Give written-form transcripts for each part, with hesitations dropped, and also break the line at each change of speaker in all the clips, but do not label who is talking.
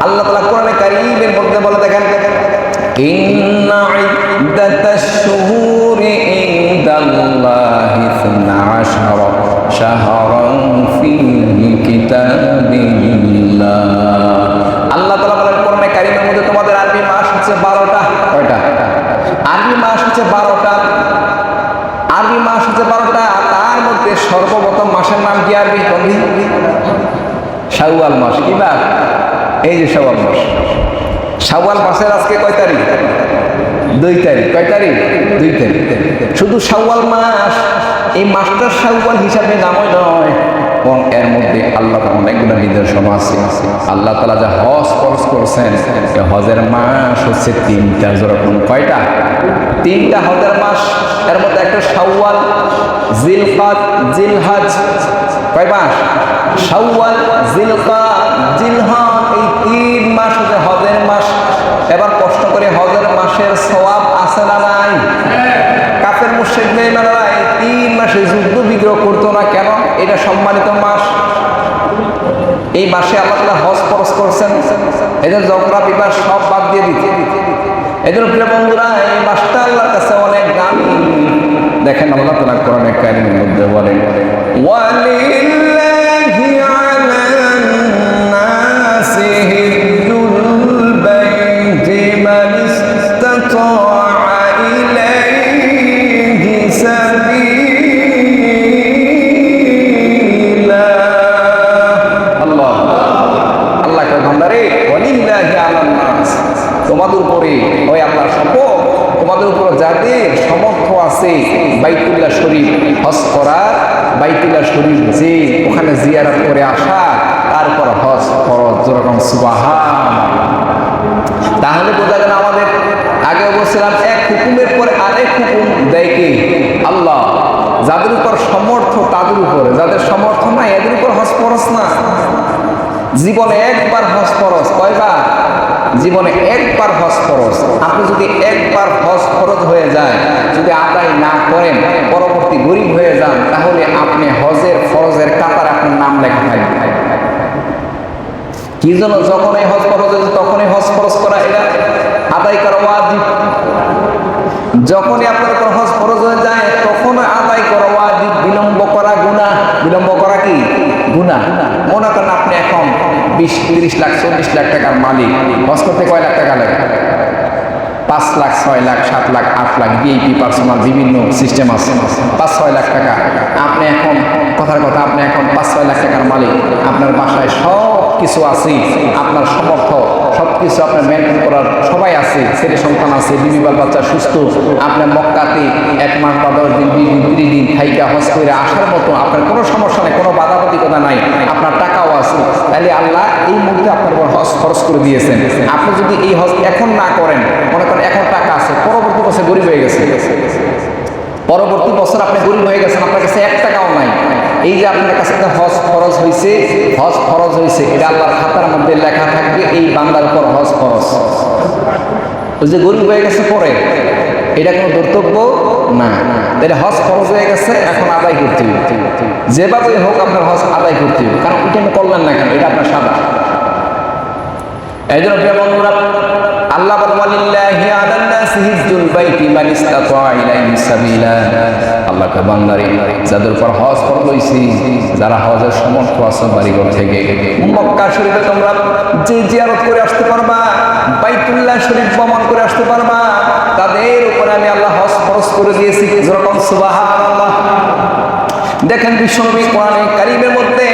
আল্লাহ তাআলা কোরআনে কারীমের মধ্যে বলে দেখেন, ইন্না ইদ্দাতাশ শুহুরি ইনদাল্লাহি 12 শাহরান ফি কিতাবিল্লাহ। আল্লাহ তাআলা বলেন কোরআনে কারীমের মধ্যে তোমাদের আরবি মাস হচ্ছে 12টা। কয়টা? আরবি মাস হচ্ছে 12টা। আরবি মাস হচ্ছে 12টা। তার মধ্যে সর্বপ্রথম মাসের নাম কি আরবি? শাওয়াল মাস। কি মাস? এই যে শাওয়াল মাস। শাওয়াল মাসের আজকে কয় তারিখ? 2 তারিখ। কয় তারিখ? 2 তারিখ। শুধু শাওয়াল মাস, এই মাসটার শাওয়াল হিসাবে নামই নয়, এবং এর মধ্যে আল্লাহ অনেকগুলো নিদর্শন আছে। আল্লাহ তাআলা যা হজ ফরজ করেছেন, হজের মাস হচ্ছে 3টা। যেরকম কয়টা? 3টা হজের মাস। এর মধ্যে একটা শাওয়াল, জিলকাদ, জিলহজ। কয় মাস? শাওয়াল, জিলকাদ, জিলহজ। এই 3 মাস হচ্ছে হজের মাস। এবার প্রশ্ন করে, হজের মাসের সওয়াব আছে না নাই? কাফের মুশরিক বেঈমানরা এই 3 মাসে যুদ্ধ বিগ্রহ করতো না কেন? এটা সম্মানিত মাস। এই মাসে আল্লাহ তাআলা হজ ফরজ করেছেন, এদের ঝগড়া বিবাদ সব বাদ দিয়ে দিতে। এদের প্রিয় বন্ধুরা, এই মাসটা আল্লাহর কাছে অনেক দামি। দেখেন আল্লাহ তাআলা কোরআনে কারীমের মধ্যে বলেন, ওয়ালিল্লাহি আলান নাসি হিজ্জুল বাইতি মান ইসতাতা ইলাইহি সাবিলা। আল্লাহ আল্লাহ কয় বান্দারে, ওয়ালিল্লাহি আলান নাস, তোমাদের উপরে, ওই আল্লাহর শপথ, তোমাদের উপর যাদের সমর্থ আছে বাইতুল্লাহ শরীফ হজ করার, বাইতুল্লাহ শরীফ যে ওখানে জিয়ারত করে আসা, তারপর হজ ফরজ। যেরকম সুবহানাল্লাহ। তাহলে বোঝা গেল আমাদের আগে বলছিলাম, এক হুকুমের পরে আরেক হুকুম দেয় কে? আল্লাহ। যাদের উপর সমর্থ তাদের উপরে, যাদের সমর্থ নাই এদের উপর হজ ফরজ না। জীবনে একবার হজ ফরজ। কয়বার? জীবনে একবার হজ ফরজ। আপনি যদি একবার হজ ফরজ হয়ে যায়, যদি আদায় না করেন, পরবর্তী গরিব হয়ে যান, তাহলে আপনি হজের ফরজের কাতারে আপনার নাম লেখা থাকবে। কি জন্য? যখনই হজ ফরজ হয়েছে তখনই হজ ফরজ করা, এটা আদায় করা ওয়াজিব। যখনই আপনার উপর হজ ফরজ হয়ে যায় তখন আদায় করা ওয়াজিব। বিলম্ব করা গুনাহ। বিলম্ব করা কি? গুনাহ। মনে করেন আপনি এখন 20, 30 লাখ, 40 লাখ টাকার মালিক, হজ করতে কয় লাখ টাকা লাগে? 5 লাখ, 6 লাখ, 7 লাখ, 8 লাখ, ভিআইপি পার্সোনাল বিভিন্ন সিস্টেম আছে। 5-6 লাখ টাকা। আপনি এখন কথার কথা, আপনি এখন 5-6 লাখ টাকার মালিক, আপনার বাসায় সব কিছু আছে, আপনার সমর্থ সব কিছু আপনার মেনটেন করার সবাই আছে, ছেলে সন্তান আছে, বিবি বাচ্চা সুস্থ। আপনার মক্কাতে 1 মাস বা 10 দিন, 20 দিন, 30 দিন থাইকা হজ করে আসার মতো আপনার কোনো সমস্যা নেই, কোনো বাধাবাধিকতা নাই, আপনার টাকাও আছে। তাহলে আল্লাহ এই মুহূর্তে আপনার উপর হজ খরচ করে দিয়েছেন। আপনি যদি এই হজ এখন না করেন, মনে করেন এখন টাকা আছে, পরবর্তী বছর গরিব হয়ে গেছে, পরবর্তী বছর আপনি গরিব হয়ে গেছেন, আপনার কাছে 1 টাকাও নাই। এই যে আপনার কাছে হজ ফরজ হয়েছে, হজ ফরজ হয়েছে, এটা আল্লাহর খাতার মধ্যে লেখা থাকবে, এই বান্দার উপর হজ ফরজ। ওই যে গরিব হয়ে গেছে পরে, এটা কোনো ধর্তব্য না। তাহলে হজ ফরজ হয়ে গেছে, এখন আদায় করতে হবে। যেভাবে হোক আপনার হজ আদায় করতে হবে, কারণ ওইটা আপনি করলেন না কেন, এটা আপনার সাদা। এই জন্য প্রিয় বন্ধুরা, আল্লাহ বলেন, ওয়ালিল্লাহি আলান নাসি হিজ্জুল বাইতি মান ইসতাতা ইলাইহি সাবিলা। আল্লাহ কে বান্দারে, যাদের উপর হজ ফরজ হইছে, যারা হজের সমর্থ আছে বাড়িঘর থেকে, মক্কা শরীফে তোমরা যে জিয়ারত করে আসতে পারবা, বাইতুল্লাহ শরীফ ভ্রমণ করে আসতে পারবা, তাদের উপরে আমি আল্লাহ হজ ফরজ করে দিয়েছি। যেরকম সুবহানাল্লাহ। দেখেন বিশ্বনবী কোরআনে কারীমের মধ্যে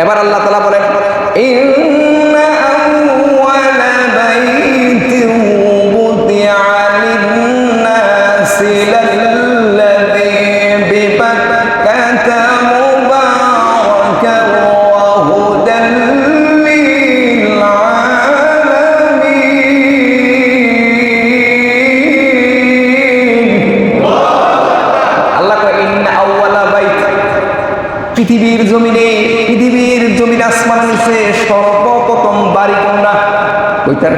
এবার আল্লাহ তাআলা বলেন, ইন্না আউওয়ালা বাইতিন বুদিআ লিন-নাসি লাল্লাযী বিবাক্কাতা মুবারাকান ওয়া হুদান লিল-আলামিন। আল্লাহ কয়, ইন্না আউওয়ালা বাইত, পৃথিবীর জমিনে আসমান নিচে সর্বপ্রথম বাড়ি কোনটা? ওইটার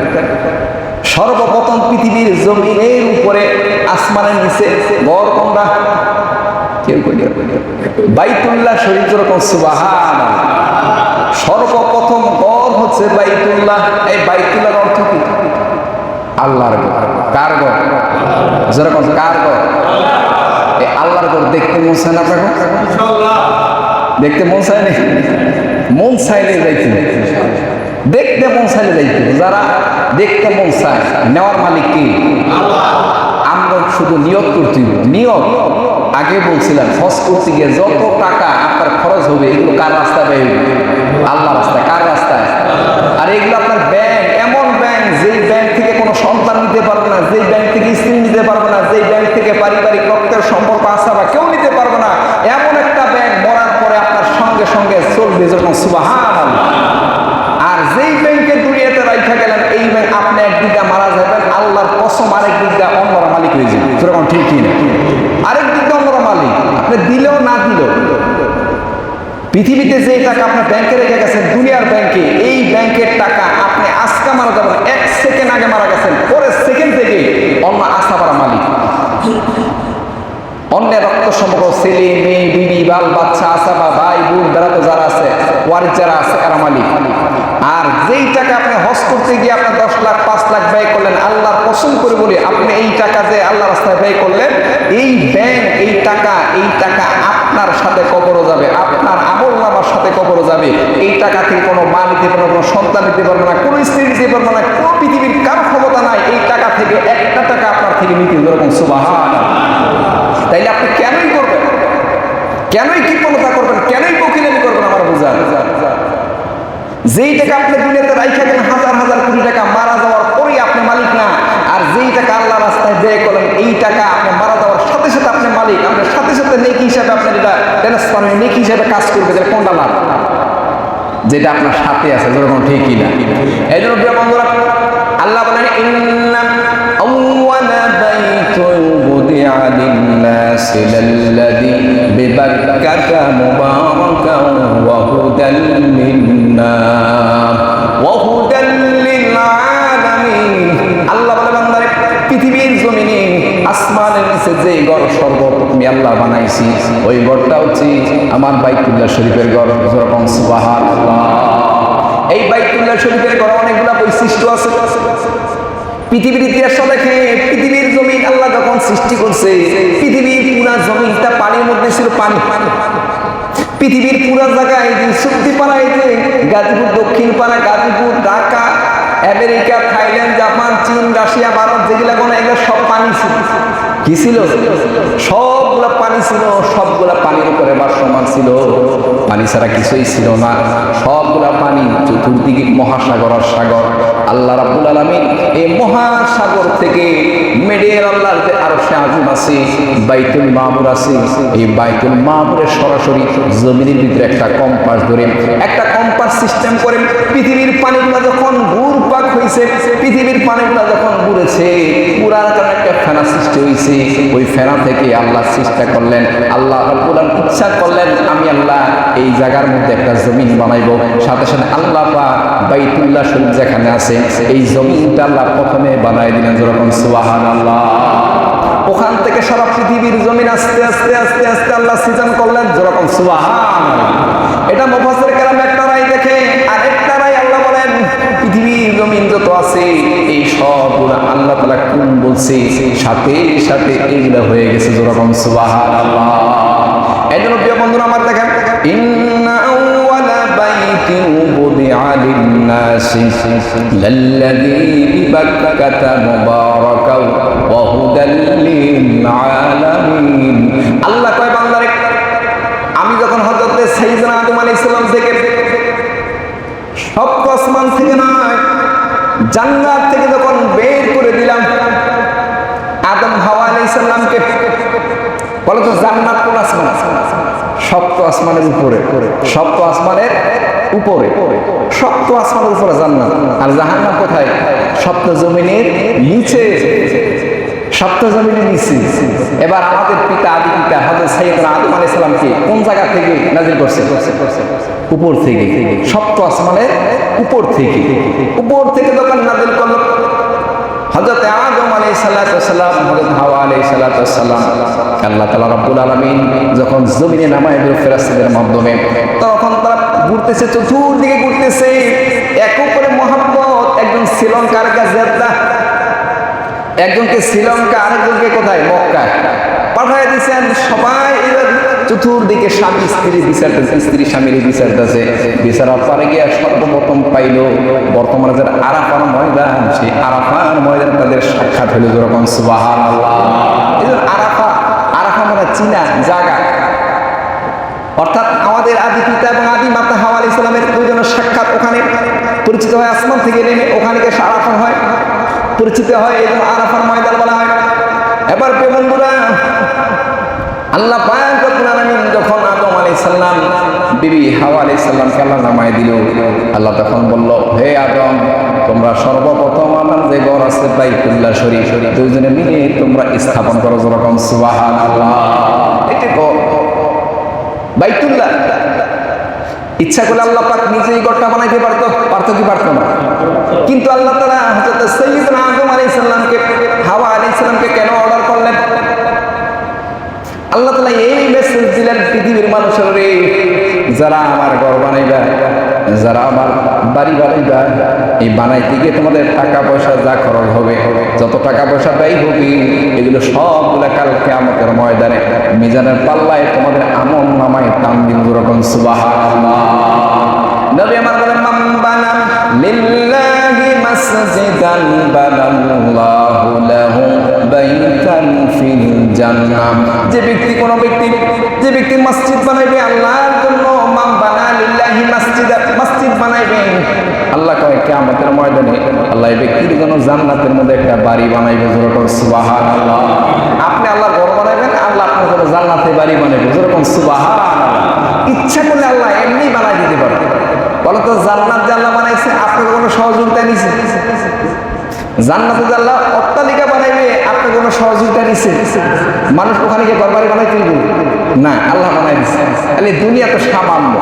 সর্বপ্রথম পৃথিবীর জমিনের উপরে আসমানের নিচে ঘর কোনটা? কেউ কই বাইতুল্লাহ শরীফ। যেরকম সুবহানাল্লাহ। সর্বপ্রথম ঘর হচ্ছে বাইতুল্লাহ। এই বাইতুল্লাহর অর্থ কি? আল্লাহর ঘর। কার ঘর? যেরকম কার ঘর? এই আল্লাহর ঘর দেখতে মন চায় না আপনাকে? দেখতে মন চায় না? মন চাইলে যাইতে, দেখতে মন চাইলে যাইতে। যারা দেখতে মন চায়, নেওয়ার মালিক কি? আমরা শুধু নিয়ত করতে, নিয়ত। আগে বলছিলাম হজ করতে গিয়ে যত টাকা আপনার খরচ হবে এগুলো কার রাস্তায় ব্যয় হবে? আল্লাহ রাস্তায়। কার রাস্তায়? আর এগুলো আপনার ব্যাংক, এমন ব্যাংক যেই ব্যাংক থেকে কোনো সন্তান নিতে পারবে না, যেই ব্যাংক থেকে স্ত্রী নিতে পারবে না, যেই ব্যাংক থেকে পারিবারিক রক্তের সম্পর্ক আছে বা কেউ নিতে পারবে না, এমন একটা ব্যাংক মরার পরে আপনার সঙ্গে সঙ্গে চলবে, যেরকম সুবহানাল্লাহ। আর যেই ব্যাংকে দুনিয়াতে রাইখা গেলেন এই ব্যাংক আপনি একদিকে মারা যাবেন, আল্লাহর কসম আরেক দিকটা অন্যরা মালিক হয়ে যাবে। যেরকম ঠিক কি না? আরেক দিকটা অন্যরা মালিক, আপনি দিলেও না দিলেও। পৃথিবীতে যে টাকা আপনি ব্যাংকে রেখে গেছেন, দুনিয়ার ব্যাংকে, এই ব্যাংকের টাকা আপনি আজকে মারা যাবেন, 1 সেকেন্ড আগে মারা গেছেন, পরের সেকেন্ড থেকে অন্য আস্থা পারা মালিক। অন্যের রক্ত সম্পর্ক, ছেলে মেয়ে বিবি বাল বাচ্চা আসা বা ভাই বোন বেড়াতে যারা আছে, ওয়ারিস যারা আছে, এরা মালিক। আর যেই টাকা আপনি হজ করতে গিয়ে আপনি 10 লাখ 5 লাখ ব্যয় করলেন, আল্লাহর কসম করে বলি আপনি এই টাকা যে আল্লাহ রাস্তায় ব্যয় করলেন, এই ব্যাংক এই টাকা আপনার সাথে কবরও যাবে, আপনার আমল নামার সাথে কবরও যাবে। এই টাকা থেকে কোনো মা নিতে পারবে না, কোনো সন্তান নিতে পারবে না, কোনো স্ত্রী নিতে পারবে না, কোনো পৃথিবীর কারো ক্ষমতা নাই এই টাকা থেকে একটা টাকা আপনার থেকে নিতে। যেরকম সুবহানাল্লাহ। তাইলে আপনি কেনই করবেন? কেনই কৃপণতা করবেন? কেনই বকিলামি করবেন? আমার বুঝান। যেই টাকা আপনি দুনিয়াতে রাইখা গেলেন হাজার হাজার কোটি টাকা, মারা যাওয়ার পরেই আপনি মালিক না। আর যেই টাকা আল্লাহ রাস্তায় ব্যয় করেন এই টাকা আপনি মারা যাওয়ার সাথে সাথে আপনি মালিক। আপনার সাথে সাথে নেকি হিসাবে আপনি যেটা ট্রান্সফার হয়ে নেকি হিসাবে কাজ করবে, যেটা কোনটা লাভ? যেটা আপনার সাথে আছে। যেরকম ঠিক কিনা? এই জন্য প্রিয় বন্ধুরা, আল্লাহ বলেন ইন্না আউওয়ালা বাইতুন বুদিআ লিন-নাসি লাল্লাযী বিবাক্কাতা মুবারাকান ওয়া হুদাল লিন-নাস ওয়া হুদাল লিল-আলামিন। আল্লাহ বলে বান্দারে, পৃথিবীর জমিনে আসমানের নিচে যে ঘর সর্বপ্রথম আল্লাহ বানাইছি, ওই ঘরটা হচ্ছে আমার বাইতুল্লাহ শরীফের ঘর। যেরকম সুবহানাল্লাহ। এই বাইতুল্লাহ শরীফের ঘরে অনেকগুলা বৈশিষ্ট্য আছে। পৃথিবীর ইতিহাসটা দেখে, পৃথিবীর জমিন আল্লাহ যখন সৃষ্টি করছে, পৃথিবীর পুরা জমিনটা পানির মধ্যে ছিল। পানি। পৃথিবীর পুরা জায়গায় যে শক্তি পাড়ায়, যে গাজীপুর, দক্ষিণ পাড়া, Gazipur, Dhaka, America, Thailand, Japan, চীন, রাশিয়া, ভারত, যেগুলা কোনো এগুলো সব পানি ছিল। কি ছিল? সবগুলা পানি ছিল। সবগুলা পানির উপরে ভাসমান ছিল। পানি ছাড়া কিছুই ছিল না। সবগুলা পানি, চতুর্দিকে মহাসাগর আর সাগর। আল্লাহ রাব্বুল আলামিন এই মহাসাগর থেকে মেডের আল্লাহর যে আরশে আজিম আছে, বাইতুল মামুর আছে, এই বাইতুল মামুরের সরাসরি জমিনের ভিতরে একটা কম্পাস ধরে, একটা কম্পাস সিস্টেম করে পৃথিবীর পানিগুলো যখন ঘুরপাক হয়েছে, পৃথিবীর পানিগুলো যখন ঘুরেছে, পুরার কারণে একটা ফেনা সৃষ্টি হয়েছে। ওই ফেনা থেকে আল্লাহ সৃষ্টি করলেন। আল্লাহ রাব্বুল আলামিন ইচ্ছা করলেন আমি আল্লাহ এই জায়গার মধ্যে একটা জমিন বানাইবো। সাথে সাথে আল্লাহ পাক বাইতুল্লাহ শরীফ যেখানে আছে এই জমিনটা আল্লাহ প্রথমে বানাই দিলেন। যেরকম সুবহানাল্লাহ। ওখান থেকে সারা পৃথিবীর জমিন আস্তে আস্তে আস্তে আস্তে আল্লাহ সৃজন করলেন। যেরকম সুবহানাল্লাহ। এটা মুফাসসির কেরাম একটা রায় দেখে, আর একটা রায় আল্লাহ বলেন পৃথিবীর জমিন যত আছে এই সবগুলো আল্লাহ তাআলা কোন বলছে, সাথে সাথে এগুলো হয়ে গেছে। যেরকম সুবহানাল্লাহ। এই জন্য প্রিয় বন্ধুরা আমার দেখেন, ইন্না আউওয়ালা বাইতিন বুদিআ লিন-নাসি লাল্লাযী বিবাক্কাতা মুবারাকান ওয়া হুদাল লিল-আলামিন। আল্লাহ কয় বান্দারে, আমি যখন হযরত সাইয়েদনা আদম আলাইহিস সালাম থেকে, সপ্ত আসমান থেকে নয়, জান্নাত থেকে যখন বের করে দিলাম আদম হাওয়া আলাইহিস সালামকে, বলো তো জান্নাত কোন আসমান? সপ্ত আসমানের উপরে। সপ্ত আসমানের উপরে। সপ্ত আসমানের উপরে জান্নাত। আর জাহান্নাম কোথায়? সপ্ত জমিনের নিচে। সপ্ত জমিনের নিচে। এবার আমাদের পিতা, আদি পিতা হযরত সাইয়েদনা আদম আলাইহিস সালামকে কোন জায়গা থেকে নাযিল করছে? উপর থেকে। সপ্ত আসমানের উপর থেকে। উপর থেকে যখন নাযিল করলো হযরত আদম আলাইহিস সালাম, হযরত হাওয়া আলাইহিস সালাম, আল্লাহ তাআলা রাব্বুল আলামিন যখন জমিনে নামায় দিল ফেরেশতাদের মাধ্যমে, তখন তারা ঘুরতেছে, চতুর্দিকে ঘুরতেছে, এক উপরে মোহাম্মদ, একজন শ্রীলঙ্কার জেদ্দা, একজনকে শ্রীলঙ্কা, আরেকজনকে কোথায় মক্কায় পাঠায় দিচ্ছেন। সবাই এবার চতুর্দিকে স্বামী স্ত্রী বিচারতেছে, স্ত্রী স্বামীর বিচারতেছে। বিচারার পরে গিয়ে সর্বপ্রথম পাইল বর্তমানে যে আরাফার ময়দান, সেই আরাফার ময়দান তাদের সাক্ষাৎ হইল যেরকম সুবহানাল্লাহ। এই যে আরাফা, আরাফা মানে চীনা জায়গা, অর্থাৎ আমাদের আদি পিতা এবং আদি মাতা হাওয়া আলাইহিস সালামের দুইজনের সাক্ষাৎ ওখানে পরিচিত হয়। আসমান থেকে নেমে ওখানে গিয়ে আরাফা হয়, পরিচিত হয়, এই জন্য আরাফার ময়দান বলা হয়। এবার বন্ধুরা, আল্লাহ পাক রব্বুল আলামিন যখন আদম আলাইহিস সালাম বিবি হাওয়া আলাইহিস সালামকে আল্লাহ নামায় দিল, আল্লাহ তখন বলল, হে আদম, তোমরা সর্বপ্রথম আমার যে ঘর আছে বাইতুল্লাহ শরীফ, দুইজনে মিলে তোমরা স্থাপন করো যেরকম সুবহানাল্লাহ। এটা বাইতুল্লাহ। ইচ্ছা করলে আল্লাহ পাক নিজেই ঘরটা বানাইতে পারতো, পারতো কি পারতো না? কিন্তু আল্লাহ তাআলা হযরত সাইয়্যিদনা আদম আলাইহিস সালামকে, হাওয়া আলাইহিস সালামকে কেন অর্ডার করলেন? আল্লাহ তাআলা এই মেসেজ দিলেন পৃথিবীর মানুষের, যারা আমার ঘর বানাইবা, যারা আমার বাড়ি বানাইবা, এই বানাইতে গিয়ে তোমাদের টাকা পয়সা যা খরচ হবে, যত টাকা পয়সা ব্যয় হবে, এগুলো সবগুলো কাল কিয়ামতের ময়দানে মিজানের পাল্লায় তোমাদের আমল নামায় টান দিন যেরকম সুবহানাল্লাহ। নবী আমার বলেন, মান বানা লিল্লাহি মাসজিদান বানাল্লাহু লাহু বাইতান ফিল জান্নাহ। যে ব্যক্তি মসজিদ বানাইবে আল্লাহর জন্য, মান বানা লিল্লাহি মাসজিদান, মসজিদ বানাইবে, আল্লাহ কয় কিয়ামতের ময়দানে আল্লাহ এই ব্যক্তির জন্য জান্নাতের মধ্যে একটা বাড়ি বানাইবে যেরকম সুবহানাল্লাহ। আপনি আল্লাহর ঘর বানাইবেন, আল্লাহ আপনার জন্য জান্নাতে বাড়ি বানাইবে যেরকম সুবহানাল্লাহ। ইচ্ছা করলে আল্লাহ এমনি বানাই দিতে পারে। বলো তো, জান্নাত যে আল্লাহ বানাইছে আপনার কোনো সহযোগিতা নিছে? জান্নাতে যে আল্লাহ অট্টালিকা বানাইবে আপনার কোনো সহযোগিতা নিছে? মানুষ ওখানে গিয়ে ঘর বাড়ি বানাইতে না, আল্লাহ বানাই দিচ্ছে। তাহলে দুনিয়া তো সামান্য,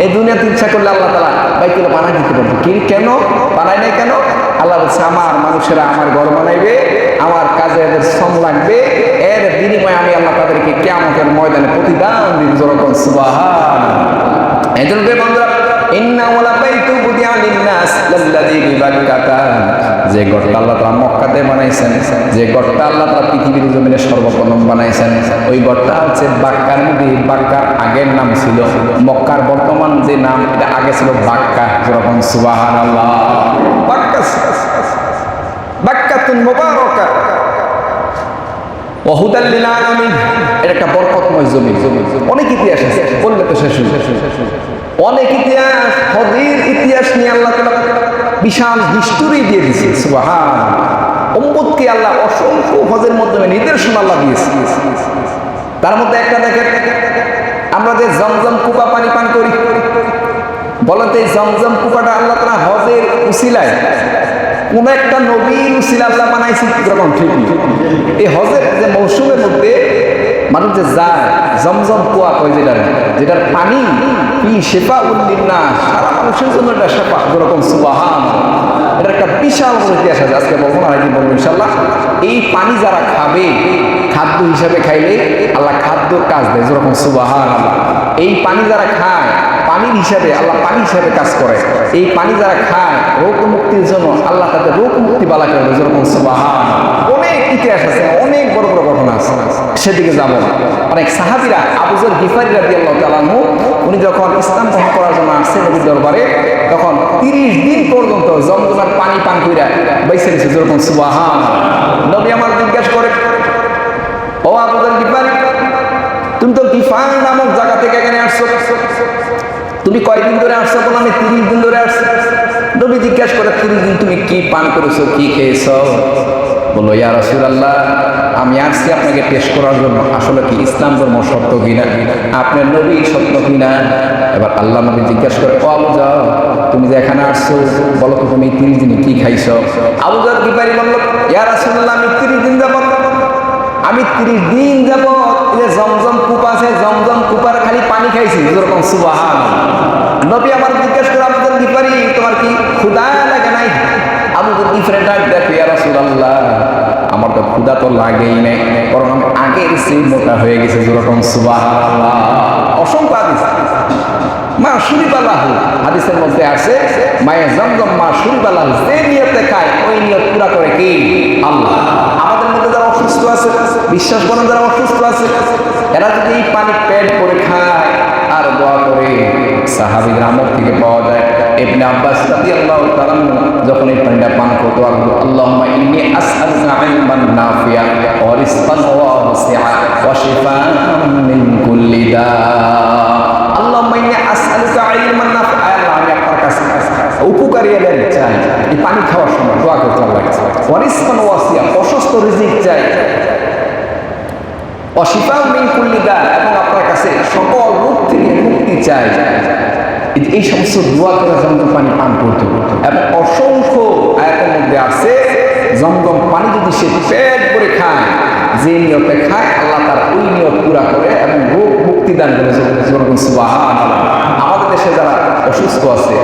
এই দুনিয়াতে ইচ্ছা করলে আল্লাহ তাআলা বাইতুল্লাহ বানাই দিতে পারবে। কেন বানাই নাই? কেন? আল্লাহ বলছে, আমার মানুষেরা আমার ঘর বানাইবে, আমার কাজে এদের শ্রম লাগবে, এর বিনিময়ে আমি আল্লাহ তাদেরকে কিয়ামতের ময়দানে প্রতিদান দিব যেরকম সুবহানাল্লাহ। এই জন্য বন্ধুরা, ইন্না ওয়ালা বাইতু বুদিয়া লিন্নাস লাল্লাযী বিবাক্কাতা, যে ঘরটা আল্লাহ তাআলা মক্কাতে বানাইছেন, যে ঘরটা আল্লাহ তাআলা পৃথিবীর জমিনে সর্বপ্রথম বানাইছেন, ওই ঘরটা হচ্ছে বাক্কার মধ্যে। বাক্কার আগের নাম ছিল মক্কার, বর্তমান যে নাম এটা আগে ছিল বাক্কা যেরকম সুবহানাল্লাহ। বাক্কাতুন মুবারাকা ওয়া হুদাল লিল আলামিন, এটা একটা বরকতময় জমি। অনেক ইতিহাস আছে, বললে তো শেষ হবে। অনেক ইতিহাস, হজের ইতিহাস নিয়ে আল্লাহ তাআলা বিশাল হিস্টোরি দিয়ে দিয়েছে সুবহানাল্লাহ। উম্মতকে আল্লাহ অসংখ্য হজের মাধ্যমে নির্দেশনা আল্লাহ দিয়েছে। তার মধ্যে একটা দেখেন, আমরা যে জমজম কুপা পানি পান করি, বলতে এই জমজম কুপাটা আল্লাহ তাআলা হজের উসিলায় কোন একটা নবীর উসিলা আল্লাহ বানাইছে যখন, ঠিক এই হজের যে মৌসুমের মধ্যে মানুষ যে যায়, জমজম কুয়া কয় যেটার পানি কি শেফা উল্লিন্নাস, সারা মানুষের জন্য এটা শেফা যেরকম সুবহানাল্লাহ। এটা একটা বিশাল ইতিহাস আছে, আজকে বলবো না, আজকে বলবো ইনশাআল্লাহ। এই পানি যারা খাবে, খাদ্য হিসাবে খাইলে আল্লাহ খাদ্যর কাজ দেয় যেরকম সুবহানাল্লাহ। এই পানি যারা খায়, পানির হিসাবে আল্লাহ পানি হিসাবে কাজ করে। এই পানি যারা খায় রোগ মুক্তির জন্য আল্লাহ তাদের রোগ মুক্তি বালা করবে যেরকম সুবহানাল্লাহ। অনেক ইতিহাস আছে, অনেক বড় বড় ঘটনা আছে, সেদিকে যাব না। অনেক সাহাবীরা, আবু যর গিফারী রাদিয়াল্লাহু তাআলা আনহু, উনি যখন ইসলাম গ্রহণ করার জন্য আসছেন নবীর দরবারে, তখন 30 দিন পর্যন্ত জমজমের পানি পান কইরা বাইসে গেছে যেরকম সুবহানাল্লাহ। নবী আমার জিজ্ঞাসা করে, ও আবু যর গিফারী, তুমি তো গিফার নামক জায়গা থেকে এখানে আসছো, তুমি কয়দিন ধরে আসছো? বলো, আমি 30 দিন ধরে আসছি। নবী জিজ্ঞাসা করে, 30 দিন তুমি কি পান করেছো, কি খেয়েছো? বললো, ইয়া রাসূলুল্লাহ, আমি আসছি আপনাকে টেস্ট করার জন্য, আসলে কি ইসলাম ধর্ম সত্য কিনা, আপনার নবী সত্য কিনা। এবার আল্লাহ নবী জিজ্ঞাসা করে, ও আবু যর, তুমি যে এখানে আসছো, বলো তো তুমি 30 দিনে কি খাইছো? আবু যর গিফারী বলল, ইয়া রাসূলুল্লাহ, আমি 30 দিন যাবত যে জমজম কূপ আছে, জমজম কূপার খালি পানি খাইছি যেরকম সুবহানাল্লাহ। নবী আমার জিজ্ঞাসা করে, আবু যর গিফারী, তোমার কি ক্ষুধা লাগে নাই? আবু যর গিফারী ডাক দেখো, ইয়া রাসূলুল্লাহ, আমার তো ক্ষুধা তো লাগেই নাই, বরং আমি আগের সেই মোটা হয়ে গেছে যেরকম সুবহানাল্লাহ। ও অসংখ্য হাদিস। মা শুরিবালাহু হাদিসের মধ্যে আছে মায়ে জমজম মা শুরিবালাহু, যে নিয়তে খায় ওই নিয়ত পুরা করে কি আল্লাহ। আমাদের মধ্যে যারা অসুস্থ আছে, বিশ্বাস করেন যারা অসুস্থ আছে, এরা যদি এই পানি পেট করে খায় আর দোয়া করে, সাহাবীদের আমল থেকে পাওয়া যায় ইবনে আব্বাস রাদিয়াল্লাহু তাআলা যখন এই পানিটা পান করতে লাগলো, আল্লাহুম্মা ইন্নী আসআলুকা ইলমান নাফিআ ওয়া রিজকান ওয়াসিআ ওয়া শিফাআন মিন কুল্লি দা। আল্লাহুম্মা ইন্নী আসআলুকা ইলমান নাফিআ, আল্লাহ আমি আপনার কাছে উপকারী এলেন চাই, এই পানি খাওয়ার সময় দোয়া করতে লাগছে। ওয়া রিজকান ওয়াসিআ, প্রশস্ত রিজিক চাই। ওয়া শিফাআন মিন কুল্লি দা, এবং আপনার কাছে সকল রোগ থেকে মুক্তি চাই। এই সমস্ত দোয়া করে জমজম পানি পান করতে, এবং অসংখ্য আয়াতের মধ্যে আছে জমজম পানি যদি সে পেট করে খায়, যে নিয়তে খায় আল্লাহ তার ওই নিয়ত পুরা করে এবং রোগ মুক্তি দান করে। সুবহানাল্লাহ। আমাদের দেশে যারা অসুস্থ আছে,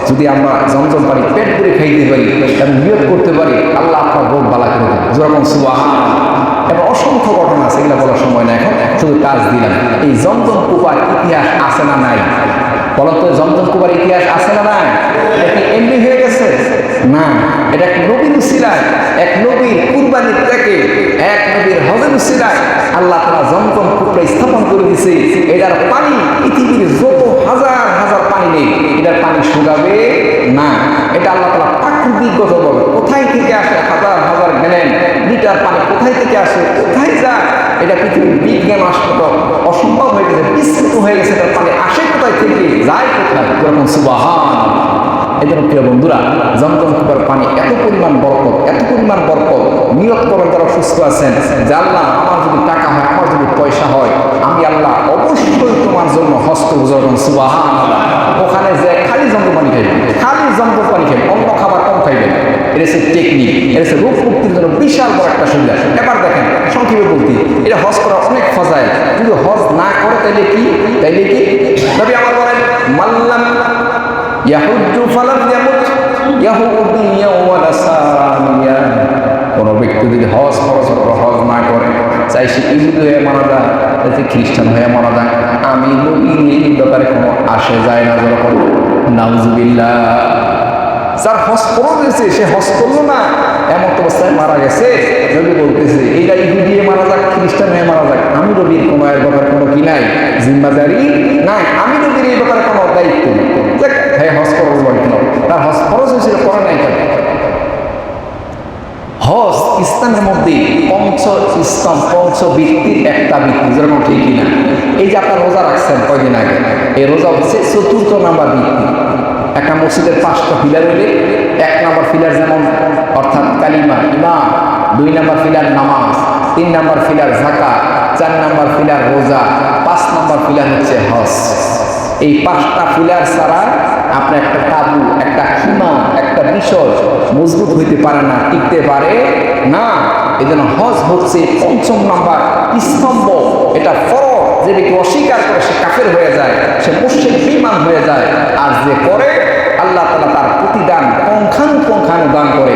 যদি আমরা জমজম পানি পেট করে খাইতে পারি এবং নিয়ত করতে পারি, আল্লাহ আপনার রোগ বালা করে দেবে। যেরকম সুবহানাল্লাহ। এবং অসংখ্য ঘটনা আছে, এগুলো বলার সময় না, এখন শুধু কাজ দিলাম। এই জমজম কুপার ইতিহাস আছে না নাই? বলতো জমজম কুপার ইতিহাস আছে না নাই? এটা কি এমনি হয়ে গেছে? না, এটা এক নবীর উসিলায়, এক নবীর কুরবানির থেকে, এক নবীর হজের উসিলায় আল্লাহ তাআলা জমজম কূপটা স্থাপন করে দিয়েছে। এটার পানি পৃথিবীর যত হাজার হাজার পানি নেই, এটার পানি শুকাবে না। এটা আল্লাহ তাআলা প্রাকৃতিকগতভাবে কোথায় থেকে আসে, হাজার হাজার গ্যালেন লিটার পানি কোথায় থেকে আসে, কোথায় যায়, এটা পৃথিবীর বিজ্ঞান আসলে অসম্ভব হয়ে গেছে, বিস্তৃত হয়ে গেছে। এটার পানি আসে কোথায় থেকে, যায় কোথায়? যেরকম সুবহানাল্লাহ। এদের প্রিয় বন্ধুরা, জমজম কূপের পানি এত পরিমাণ বরকত, এত পরিমাণ বরকত। নিয়ত করেন যারা সুস্থ আছেন যে আল্লাহ আমার যদি টাকা হয়, আমার যদি পয়সা হয়, আমি আল্লাহ অবশ্যই তোমার জন্য হজ করব। যেরকম সুবহানাল্লাহ। ওখানে যে খালি জমজম পানি খাইবেন, খালি জমজম পানি খাইবেন, অন্য খাবার কম খাইবেন। এটা হচ্ছে টেকনিক, এটা হচ্ছে রোগ মুক্তির জন্য বিশাল বড় একটা সুবিধা। এবার দেখেন সংক্ষেপে বলতে, এটা হজ করা অনেক ফজাইল। যদি হজ না করে তাইলে কি, নবী আমার বলেন মাল্লাম ইয়াহুজ্জু ফালাম ইয়ামুত ইয়াহুদিয়্যা ওয়া নাসারানিয়্যা, কোন ব্যক্তি যদি হজ ফরজ হজ না করে, চাই সে ইহুদি হয়ে মারা যায়, চাই খ্রিস্টান হয়ে মারা যায়, আমি নবীর এই ব্যাপারে কোনো আসে যায় না। যখন নাউজুবিল্লাহ, যার হজ ফরজ হয়েছে সে হজ করলো না, এমন অবস্থায় মারা গেছে, নবী বলতেছে এটা ইহুদি হয়ে মারা যাক, খ্রিস্টান হয়ে মারা যাক, আমি নবীর কোনো এর ব্যাপারে কোনো কি নাই, জিম্মাদারি নাই, আমি নবীর এই ব্যাপারে কোনো দায়িত্ব নেই। হ্যাঁ, হজ ফরজ বলছিল, তার হজ ফরজ হয়েছিল, করে নাই কেন? হজ ইসলামের মধ্যে পঞ্চ ইসলাম, পঞ্চ বৃত্তির একটা বৃত্তি, যেরকম ঠিক কিনা? এই যে আপনার রোজা রাখছেন কয়দিন আগে, এই রোজা হচ্ছে 4র্থ নাম্বার বৃত্তি। একটা মসজিদের 5টা পিলার হলে 1 নাম্বার পিলার যেমন অর্থাৎ কালিমা ইমান, 2 নাম্বার পিলার নামাজ, 3 নাম্বার পিলার যাকাত, 4 নাম্বার পিলার রোজা, 5 নাম্বার পিলার হচ্ছে হজ। এই 5টা পিলার ছাড়া আপনার একটা তাবু, একটা সীমা, একটা বিষয় মজবুত হইতে পারে না, টিকতে পারে না। এই জন্য হজ হচ্ছে 5ম নাম্বার স্তম্ভ। এটা ফরজ, যে ব্যক্তি অস্বীকার করে সে কাফের হয়ে যায়, সে মুশরিক বেঈমান হয়ে যায়। আর যে করে আল্লাহ তাআলা তার প্রতিদান পুঙ্খানুপুঙ্খানু দান করে।